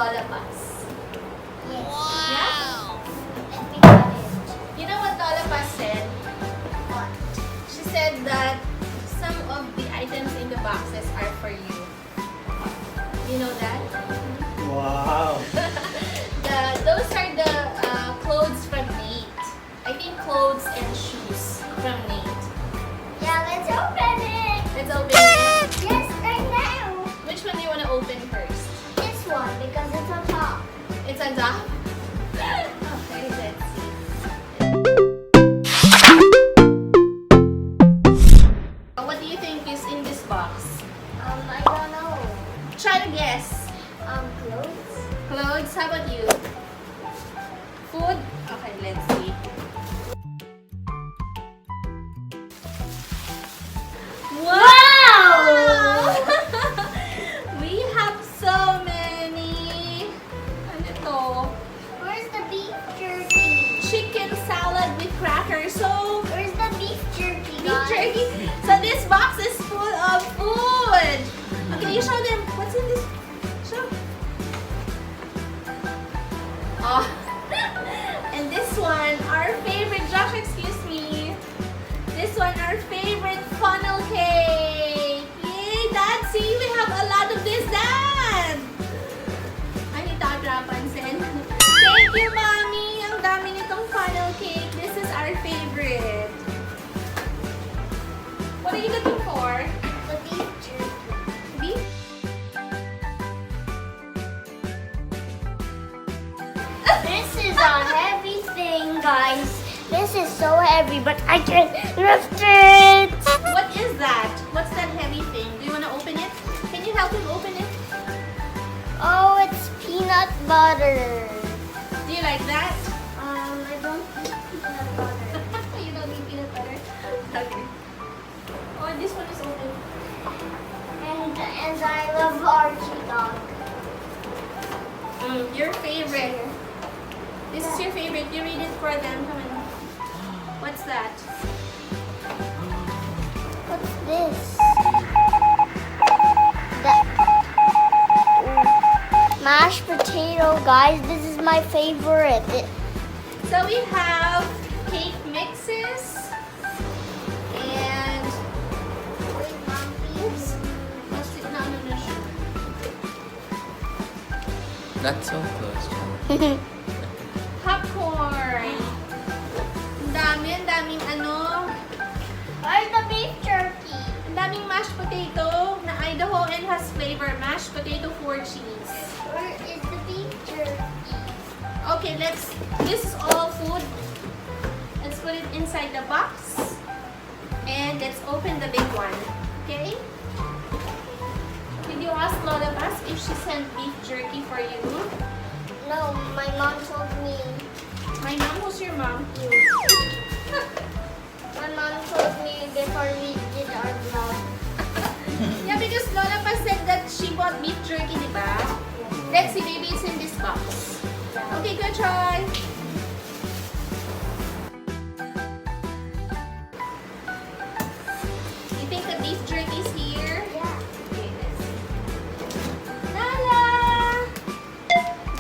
Lola Paz? Yes. Yeah? Let me cut it. You know what Lola Paz said? What? She said that some of the items in the boxes are for you. You know that? Wow. Those are the clothes from Nate. I think clothes and shoes from Nate. Yeah, let's open it. Let's open it. Yes, right now. Which one do you want to open first? This one, because it's on top. It's on top? Okay, let's see. What do you think is in this box? I don't know. Try to guess. Clothes? Clothes, how about you? Food? Okay, let's see. Wow! We have so many. Ano to? Where's the beef jerky? Chicken salad with crackers. So, Where's the beef jerky, beef guys? jerky. So this box is full of food. Okay, you show them. What's in this? Show. Oh. And this one, our favorite, Josh, excuse me. This one, our favorite funnel cake. Yay, Dad, see, we have a lot of this, Dad. Ay, nitatrapansin. Thank you, Mommy. Ang dami nitong funnel cake. This is our favorite. What are you looking for? The beef jerky. Beef? This is a heavy thing, guys. This is so heavy, but I can't lift it. What is that? What's that heavy thing? Do you want to open it? Can you help him open it? Oh, it's peanut butter. Do you like that? I don't eat peanut butter. You don't need peanut butter? Okay. Oh, this one is open. And I love Archie dog. Your favorite. This is your favorite. You read it for them. Come on. What's that? What's this? Mashed potato, guys. This is my favorite. So we have cake mixes and oops. No, siya. That's so close, John. Popcorn. Ang daming ano. Where's the beef jerky? Ang daming mashed potato na Idaho and has flavor. Mashed potato 4 cheese. Where is the beef jerky? Okay, this is all food. Let's put it inside the box. And let's open the big one. Okay? Did you ask Lola Paz if she sent beef jerky for you? No, my mom told me. My mom, who's your mom? My mom told me before we did our vlog. Yeah, because Lola Paz said that she bought beef jerky, di ba? Let's see, maybe it's in this box. Okay, go try. You think the beef jerky is here? Yeah. Okay, let's see. Lala!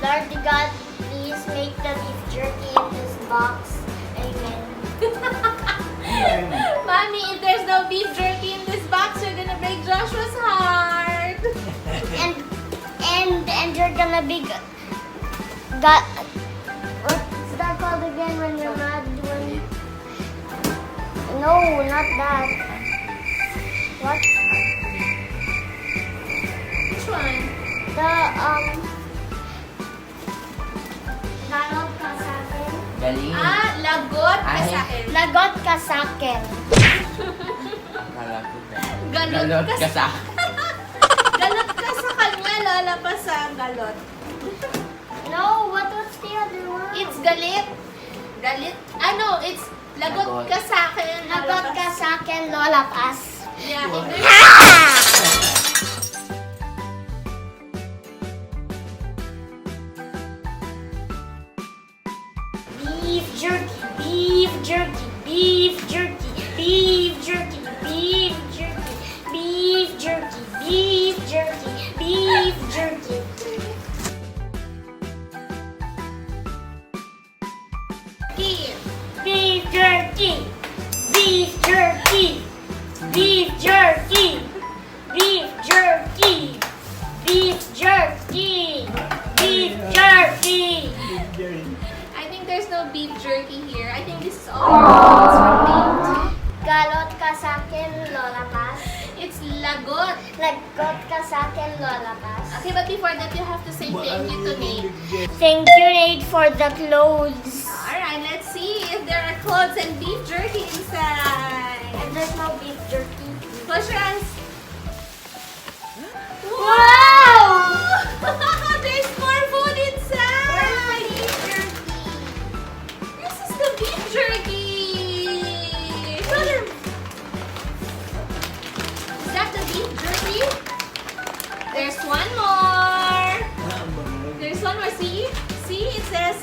Lord God, please make the beef jerky in this box. Amen. Mommy, if there's no beef jerky in this box, you're gonna break Joshua's heart. And you're gonna be what's that called again when you're mad? No, not that. What? Which one? The Galot ka sa akin. Galing. Ah, lagot ka Ay. sa akin. Lagot ka sa akin. Akala ko ba? Galot Galot ka ka sa... Galot ka sa kanya, Lola pa sa galot. No, what's the other one? It's galit. Galit. Ano, it's lagot Lagot. ka sa akin. Lagot ka sa akin, Lola Paz. Yeah, if there's Beef jerky, beef jerky, beef jerky, beef jerky, beef jerky, beef jerky, beef jerky, beef jerky. This is all it's from Nate. Galot ka sa akin, Lola Paz. It's lagot. Lagot ka sa akin, Lola Paz. Okay, but before that, you have to say thank you to Nate. Thank you, Nate, for the clothes. Alright, let's see if there are clothes and beef jerky inside. And there's no beef jerky. Close your eyes. Wow! There's more food inside. Where's the beef jerky? This is the beef jerky. Brother. Is that the beef jerky? There's one more. There's one more. See? See? It says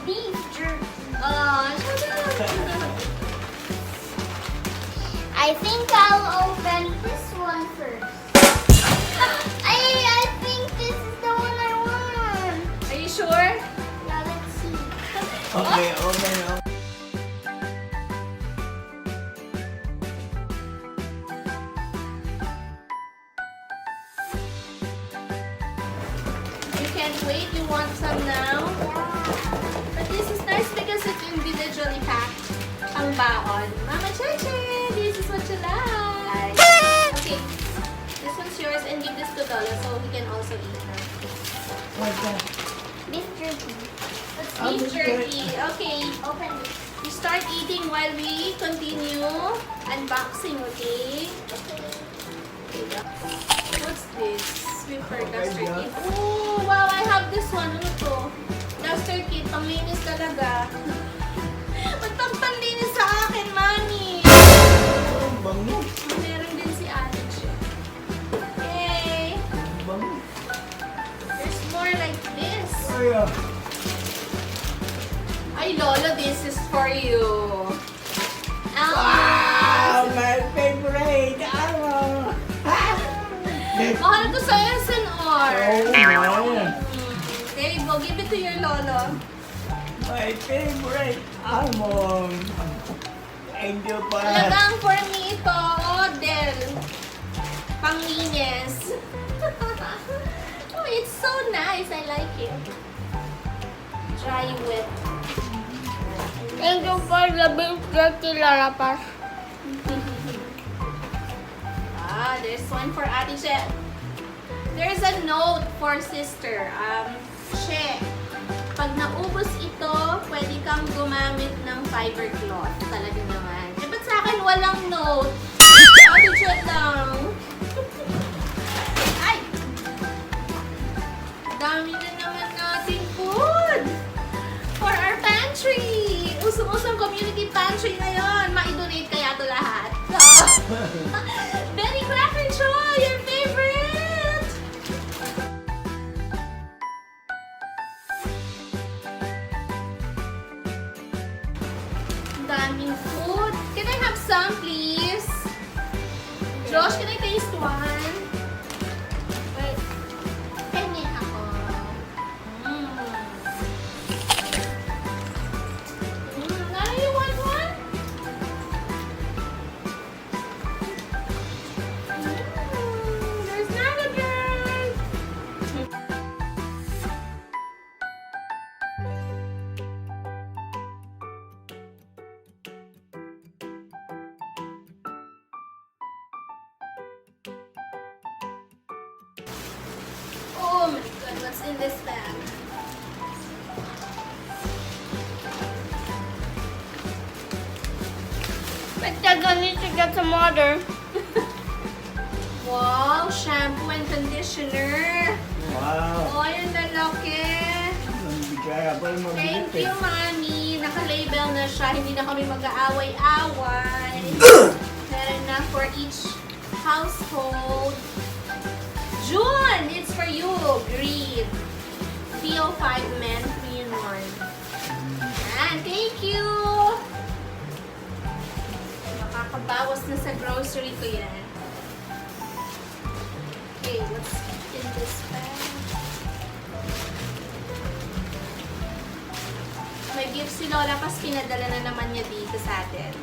Beef jerky. shut up. I think I'll open this one first. I think this is the one I want. Are you sure? Yeah, let's see. Okay, okay. You can't wait. You want some now? But this is nice because it's individually packed. Ang baon. Mama Cheche, this is what you like. Okay, this one's yours and give this to Lola so he can also eat her. What's that? Beef jerky. That's I'll beef just jerky. Okay, Open it. you start eating while we continue unboxing, okay? What's this? Sweeper duster kit. Oh, wow, I have this one. Ano to? Duster kit. Panglinis talaga. Ba't pang panlinis sa akin, Mami? Bango. Meron din si Ate Che. Yay! Bango. There's more like this. Ay, Ay, Lolo, this is for you. wow, my favorite. Mahal to sa SNR. Oh, man. There you go. Give it to your Lolo. My favorite almond. Thank you, pa. Talagang for me ito, Odel. Panglinis. Oh, it's so nice. I like it. Dry wet. Thank you for the beef jerky, Lola Paz. There's one for Ate Che. There's a note for sister. Che, pag naubos ito, pwede kang gumamit ng fiber cloth. Talaga naman. Eh, ba't sa akin walang note? Ate Che lang. Ay! Dami na naman nating food for our pantry. Usong-usong community pantry ngayon. Ma-donate kaya to lahat. Betty Cracker Choy, your favorite! Daming food. Can I have some, please? Josh, can I taste one? Wait. Pengen ako. Nana, you want one? There's not a bird. Oh my god, what's in this bag? But I need to get some water. Wow, shampoo and conditioner. Wow. Oh, yung lalaki. Thank you, Mami. Naka-label na siya. Hindi na kami mag-aaway-away. Meron na for each household. June, it's for you. Green. PO5 men, 3 in 1. Yan, thank you. Makakabawas na sa grocery ko yan. Okay, what's in this bag? May gift si Lola kasi pinadala na naman niya dito sa atin.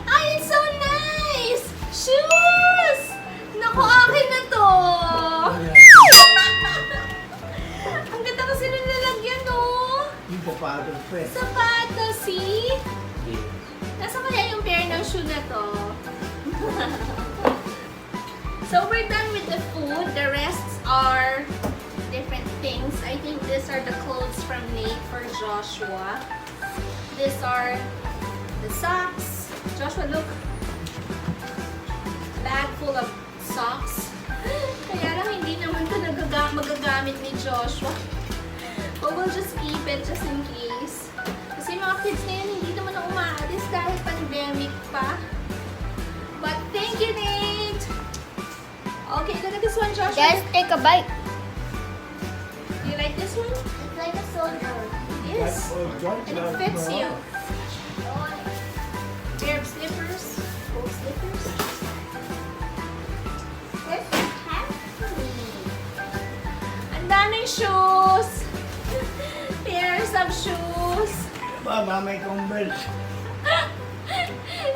Ay, it's so nice! Shoes! Naku, akin na to! Ang ganda kasi nung lalagyan, no? sapatos pa eh. Sapatos, see? Nasa kaya yung pair ng shoe na to? So we're done with the food. The rest are different things. I think these are the clothes from Nate for Joshua. These are the socks. Joshua, look. Bag full of socks. Kaya lang hindi naman ito magagamit ni Joshua. But we'll just keep it just in case. Kasi mga kids ngayon hindi naman na umaalis dahil pandemic pa. But thank you, Nate! Okay, look at this one, Joshua. Guys, take a bite. You like this one? It's like a soldier. Yes. And it fits you. Oh, Pair of slippers. Full slippers. this is heavy. Ang daming shoes. Pairs of shoes. Mama, may converse.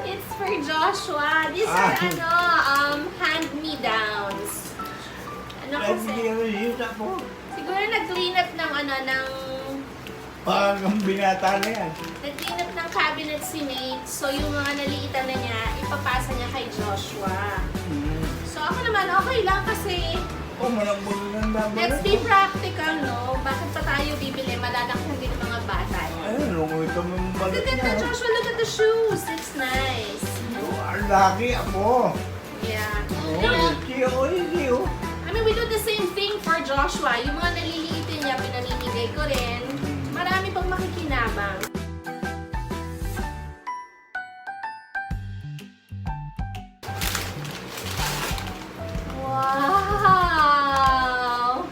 It's for Joshua. These are hand-me-downs. Ano Let's kasi? give it a po. Siguro nag-clean up ng Parang ang binata na yan. nag-clean up ng cabinet si Nate. So yung mga naliitan na niya, ipapasa niya kay Joshua. So ako naman, okay lang kasi Oh, malambot ng dami. let's be practical, no? Bakit pa tayo bibili? Malalakyan din ng mga bata. Ayun, lungoy ito mo yung Ang balat ganda, niya. Joshua. Look at the shoes. It's nice. Oh, ang laki ako. Yeah. Oh, iyo. I mean, we do the same thing for Joshua. Yung mga naliliitin niya, pinamimigay ko rin. Marami pang makikinabang. Wow!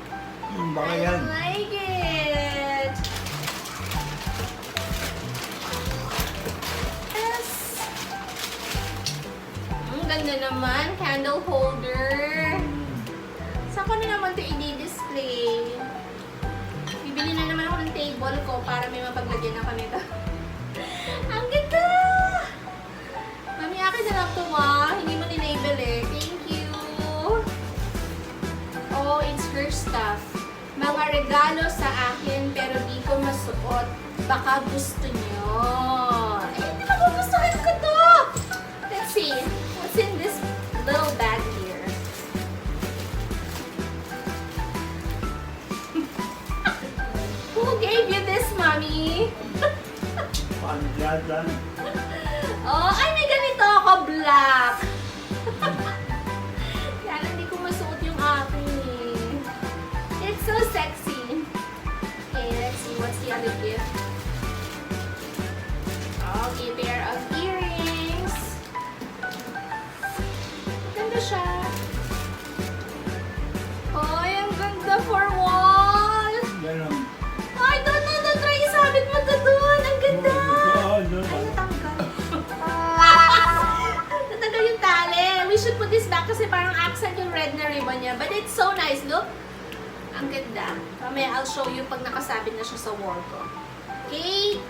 Baka I yan. like it! Yes! Ang ganda naman. Candle holder. Saan ko na naman ito i-display? Bibili na naman ako ng table ko para may mapaglagyan na kami ito. Ang ganda! Mami, akin na lang ito, ma. Hindi mo nilabel eh. Thank you. Oh, it's her stuff. Mga regalo sa akin pero di ko masuot. Baka gusto nyo. Eh, nagugustuhan ko to! Let's see. What's in this little bag here? Who gave you this, Mommy? Pandiyadan. Oh, ay, may ganito ako, black. Kaya lang di ko masuot yung akin eh. It's so sexy. Okay, let's see. What's the other gift? Okay, pair of earrings. Ganda siya. Oh, ang ganda for wall. Ganon. Ay, doon. Try isabit mo to doon. Ang ganda. Oh, doon. Ay, natanggal. Natanggal yung tali. We should put this back kasi parang accent yung red na ribbon niya. But it's so nice. Look. Ang ganda. Mamaya I'll show you pag nakasabit na siya sa wall ko. Okay?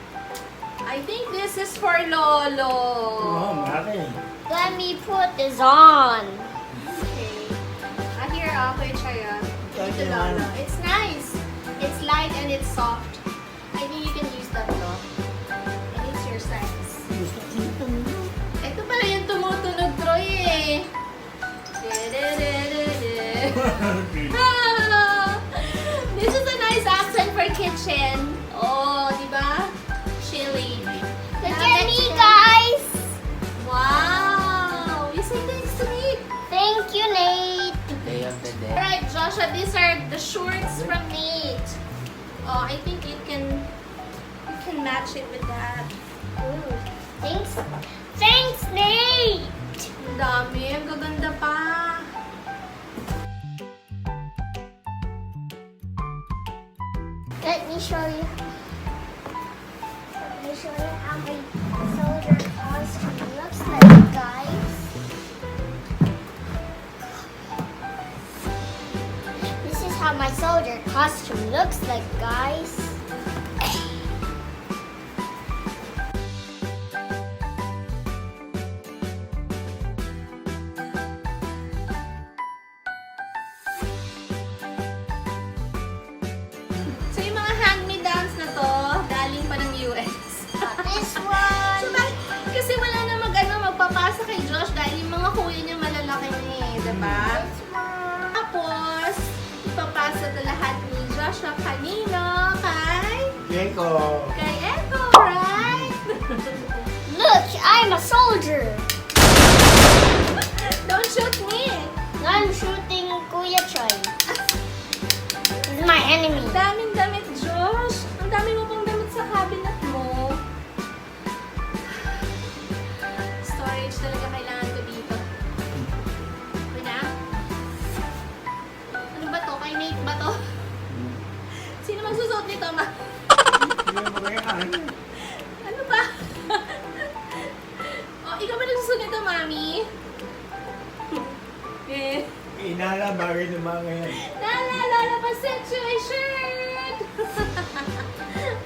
I think this is for Lolo. Oh, malaki. Let me put this on. Okay. Here, okay, Chaya. Ito, Lolo. It's nice. It's light and it's soft. I think you can use that, though. And it's your size. Ito pala yung tumutunog, Troy, eh. Ah! This is a nice accent for kitchen. Oh, di ba? Chili. Look at me, guys. Wow! You say thanks to me. Thank you, Nate. Day of the day. Alright, Joshua, these are the shorts from Nate. Oh, I think you can match it with that. Ooh, thanks. Thanks, Nate. Ang dami. Ang gaganda pa. Let me show you. Let me show you how my soldier costume looks like, guys. This is how my soldier costume looks like, guys. So, yung mga hand-me-downs na to, galing to lahat ni Joshua kanino? Kay Jeko. Echo, right? Look, I'm a soldier. Don't shoot me! I'm shooting Kuya Choi. He's my enemy. Ang daming damit, Josh. Ang dami mo pang damit sa cabinet mo. Storage talaga kailangan ko dito. Okay na? Ano ba to? Kay Nate ba to? Sino magsusuot nito, ma? Hindi mo kaya Ano ba? Oh, ikaw ba nagsusuot nito, mami? Eh. Inala, bagay ng mga yan. Naalala pa sexy my shirt!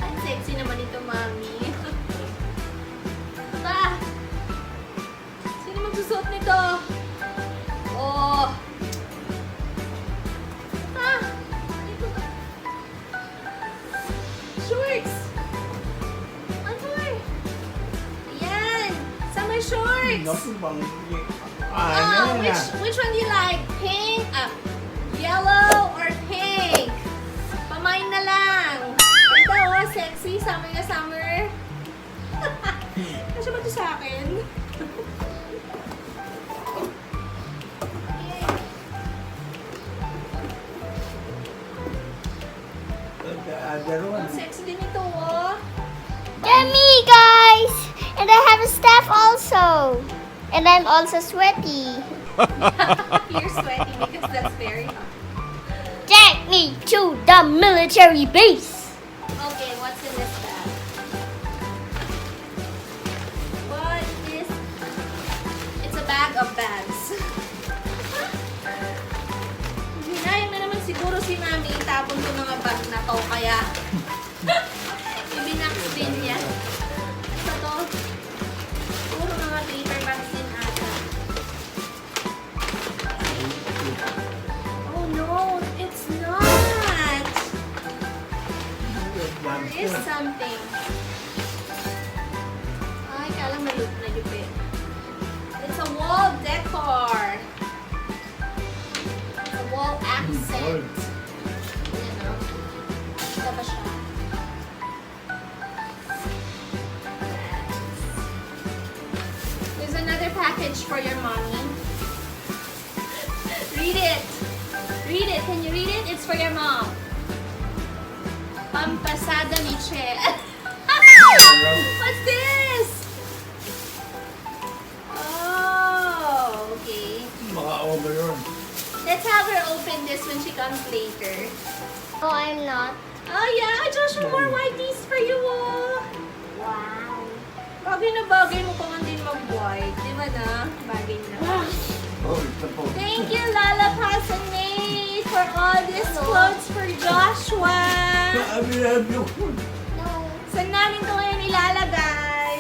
Ang sexy naman ito, mami. Ba? Sino magsusuot nito? Oh! Ah! Ito ba? Shorts! Ano eh? Ayan! Summer shorts! Naku, bang... Oh, Ano na? which one do you like? Pink, yellow, or pink? Pamain na lang. Ito, oh, sexy. Summer na summer. Kasya ba ito sa akin? Daruan. Ang sexy din ito, oh. Get me, guys! And I have a staff also. And I'm also sweaty. You're sweaty because that's very hot. Take me to the military base. Okay, what's in this bag? What is... It's a bag of bags. Hinayang na naman siguro si Mami itapon ko mga bag na to, kaya ibinax din niya. Ito to, puro mga paper bags din ata. Oh no, it's not! There is something. Ay, kala malupit na yupit. It's a wall decor. It's a wall accent. Ayan o. Ito ba siya? There's another package for your mommy. Read it. Read it. Can you read it? It's for your mom. Pampasada Michelle. What's this? Oh, okay. Maka-over yun. Let's have her open this when she comes later. Oh, I'm not. Oh yeah, Josh, more whiteys for you, oh. Wow. Bagay na bagay mo pa man din mag-white. Di ba na? Bagay na. Oh, ito po. Thank you, Lala Pasanate, for all these clothes for Joshua. Sabi ko. No. Saan namin ito ngayon ilalagay?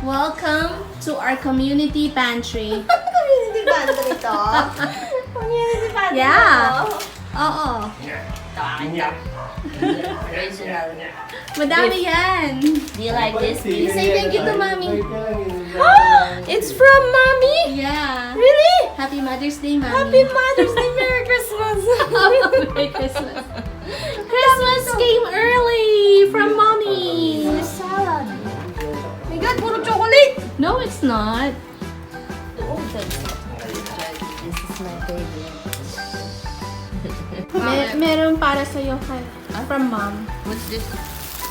Welcome to our community pantry. Community pantry to. Community pantry Yeah. Oo. Inyak. Madami yan. Do you like this? Say thank you to Mommy. It's from Mommy? Yeah. Really? Happy Mother's Day, Mommy. Happy Mother's Day, Merry Christmas! Merry Christmas. Christmas came early from Mommy. Salad. My God, puro chocolate! No, it's not. Oh, this is my favorite. Meron para sa'yo from Mom. What's this?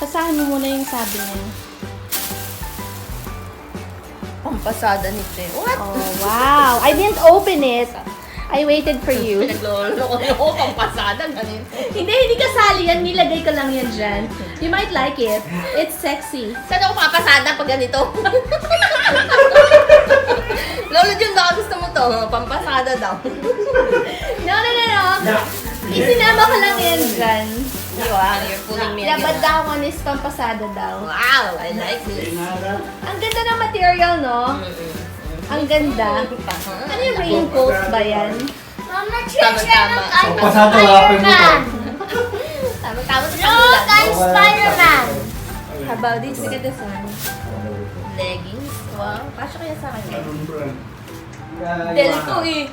Basahin mo muna yung sabi niya. Pampasada ni Te. What? Oh, wow. I didn't open it. I waited for you. Pinaglolo ko yung pampasada. Ganito. Hindi kasali yan. Nilagay ko lang yan dyan. You might like it. It's sexy. Saan ako papasada pag ganito? Lolo Jun, baka gusto mo to. Pampasada daw. No. Isinama ko lang yan dyan. Wow, you're fooling me Yeah, but again. that one is pampasada daw. Wow, I like this. Inala. Ang ganda ng material, no? Ang ganda. Ano yung raincoat ba yan? Mama, Tama-tama. I'm a Pasado lapin mo to. Spider-Man. Tama-tama sa Look, I'm Spider-Man. How about this? Look at this one. Leggings. Wow. Kasya kaya sa akin. Del to eh.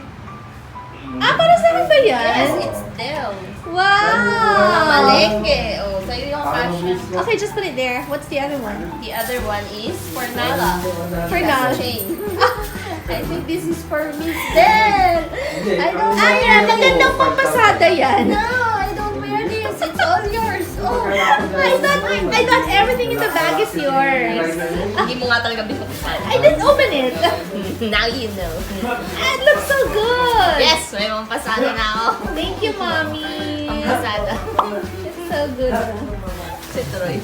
Ah, para sa akin ba yan? Yes, it's Del. Wow! Malengke. Oh, sa'yo yung fashion. Okay, just put it there. What's the other one? The other one is for Nala. For Nala. Chain. I think this is for Miss Del. I don't Ah, yeah, magandang pampasada yan. No, I don't wear this. It's all yours. Oh. I thought everything in the bag is yours. Hindi mo nga talaga binuksan. I didn't open it. Now you know. It looks so good. Yes, may pampasada na ako. Thank you, mommy. Pampasada. It's so good. Si Troy.